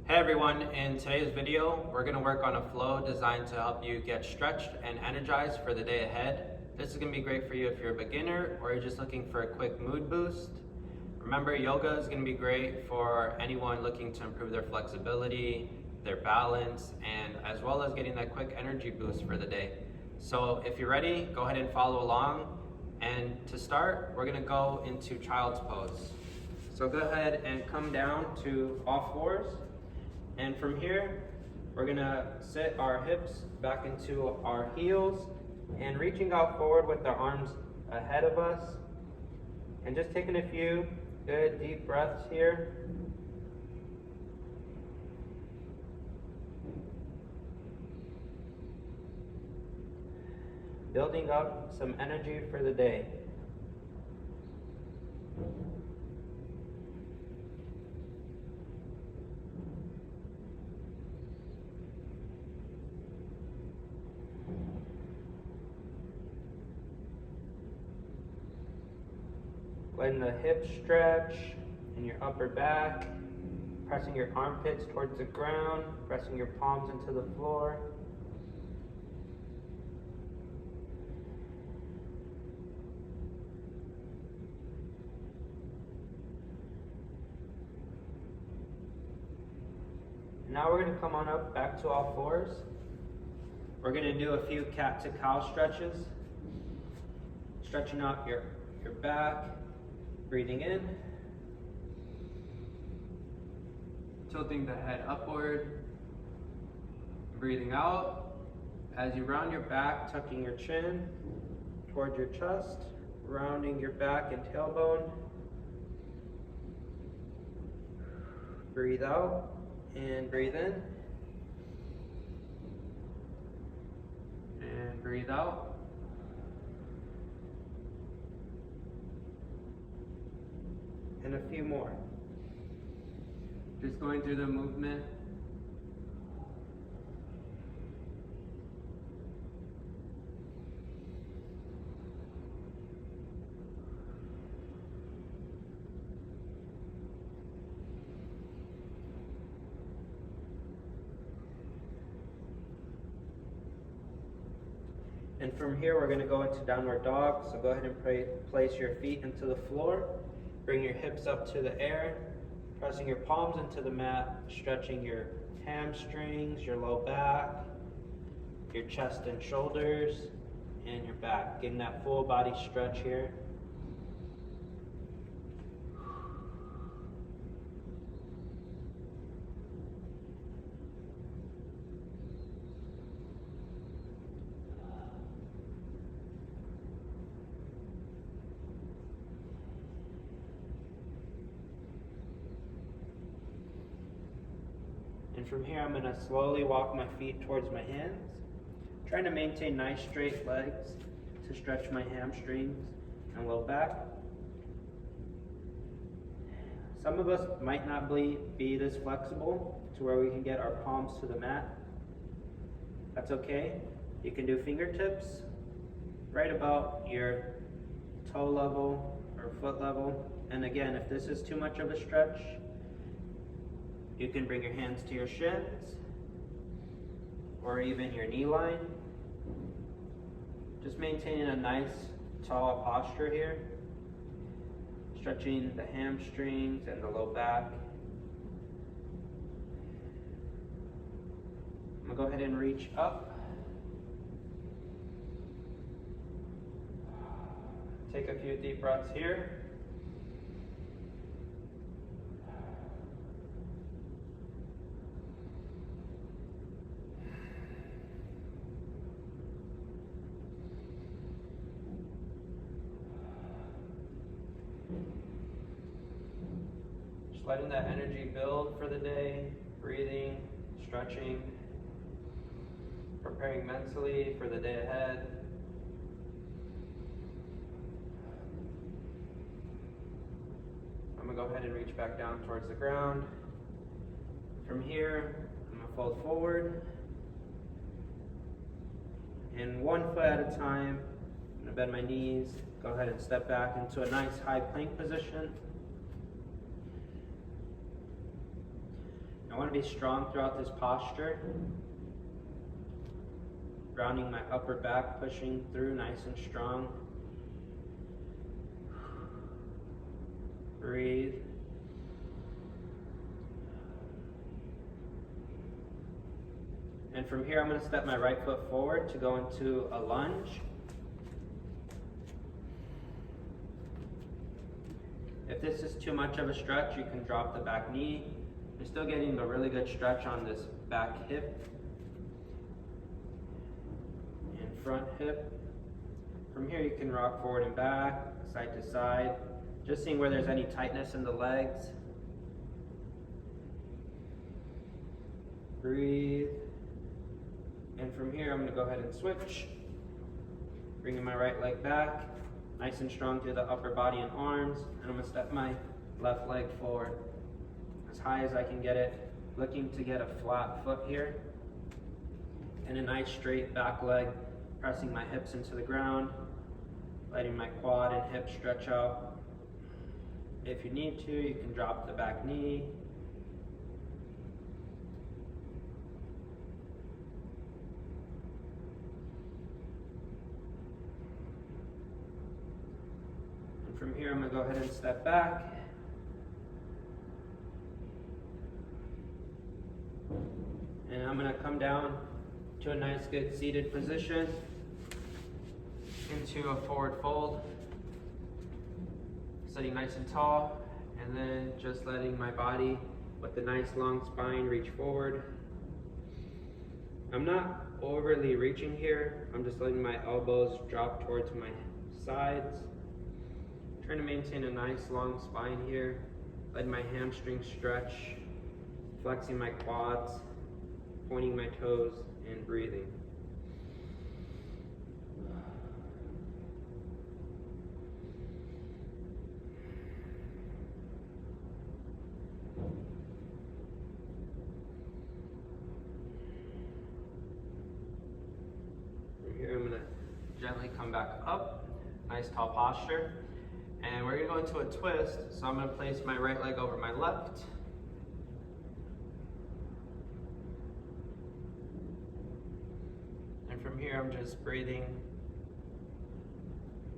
Hey everyone, in today's video, we're going to work on a flow designed to help you get stretched and energized for the day ahead. This is going to be great for you if you're a beginner or you're just looking for a quick mood boost. Remember, yoga is going to be great for anyone looking to improve their flexibility, their balance, and as well as getting that quick energy boost for the day. So if you're ready, go ahead and follow along. And to start, we're going to go into child's pose. So go ahead and come down to all fours. And from here, we're gonna sit our hips back into our heels and reaching out forward with our arms ahead of us. And just taking a few good deep breaths here. Building up some energy for the day. Letting the hips stretch in your upper back, pressing your armpits towards the ground, pressing your palms into the floor. Now we're going to come on up back to all fours. We're going to do a few cat to cow stretches, stretching out your back. Breathing in, tilting the head upward, breathing out. As you round your back, tucking your chin towards your chest, rounding your back and tailbone. Breathe out and breathe in. And breathe out. And a few more. Just going through the movement. And from here, we're going to go into downward dog. So go ahead and place your feet into the floor. Bring your hips up to the air, pressing your palms into the mat, stretching your hamstrings, your low back, your chest and shoulders, and your back. Getting that full body stretch here. And from here, I'm going to slowly walk my feet towards my hands, trying to maintain nice straight legs to stretch my hamstrings and low back. Some of us might not be this flexible to where we can get our palms to the mat. That's okay. You can do fingertips right about your toe level or foot level. And again, if this is too much of a stretch, you can bring your hands to your shins or even your knee line. Just maintaining a nice tall posture here. Stretching the hamstrings and the low back. I'm going to go ahead and reach up. Take a few deep breaths here. Just letting that energy build for the day, breathing, stretching, preparing mentally for the day ahead. I'm going to go ahead and reach back down towards the ground. From here, I'm going to fold forward. And one foot at a time, I'm going to bend my knees, go ahead and step back into a nice high plank position. I want to be strong throughout this posture. Rounding my upper back, pushing through nice and strong. Breathe. And from here, I'm going to step my right foot forward to go into a lunge. If this is too much of a stretch, you can drop the back knee. You're still getting a really good stretch on this back hip and front hip. From here, you can rock forward and back, side to side, just seeing where there's any tightness in the legs. Breathe. And from here, I'm going to go ahead and switch. Bringing my right leg back, nice and strong through the upper body and arms. And I'm going to step my left leg forward as high as I can get it, looking to get a flat foot here. And a nice straight back leg, pressing my hips into the ground, letting my quad and hip stretch out. If you need to, you can drop the back knee. From here, I'm going to go ahead and step back. And I'm going to come down to a nice good seated position into a forward fold. Sitting nice and tall, and then just letting my body with the nice long spine reach forward. I'm not overly reaching here. I'm just letting my elbows drop towards my sides. Trying to maintain a nice long spine here, letting my hamstrings stretch, flexing my quads, pointing my toes, and breathing. From here, I'm going to gently come back up, nice tall posture. And we're going to go into a twist, so I'm going to place my right leg over my left. And from here, I'm just breathing,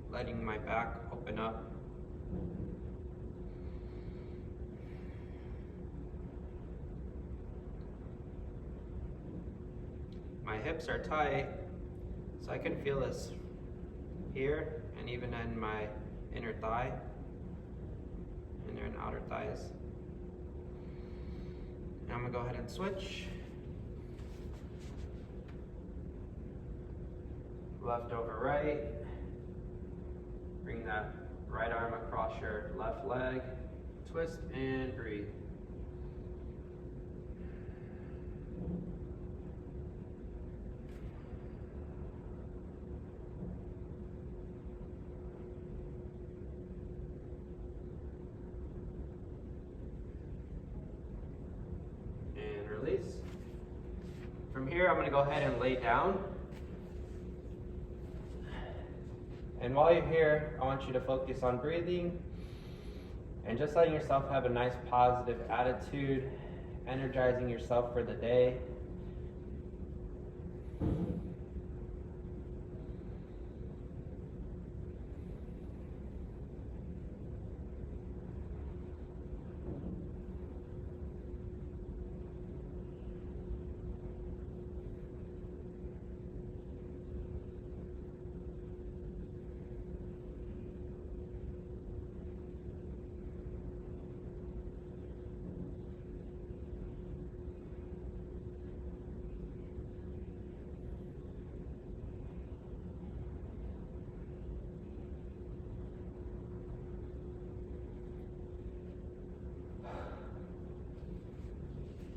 letting my back open up. My hips are tight, so I can feel this here and even in my inner thigh, inner and outer thighs. And I'm gonna go ahead and switch. Left over right. Bring that right arm across your left leg. Twist and breathe. From here, I'm going to go ahead and lay down. And while you're here, I want you to focus on breathing and just letting yourself have a nice positive attitude, energizing yourself for the day.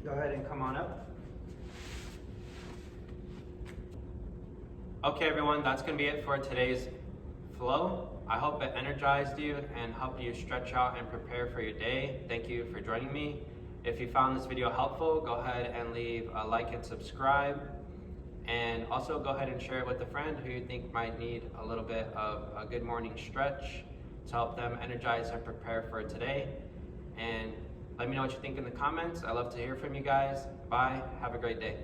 Go ahead and come on up. Okay everyone, that's going to be it for today's flow. I hope it energized you and helped you stretch out and prepare for your day. Thank you for joining me. If you found this video helpful, go ahead and leave a like and subscribe. And also go ahead and share it with a friend who you think might need a little bit of a good morning stretch to help them energize and prepare for today. And Let me know what you think in the comments. I love to hear from you guys. Bye. Have a great day.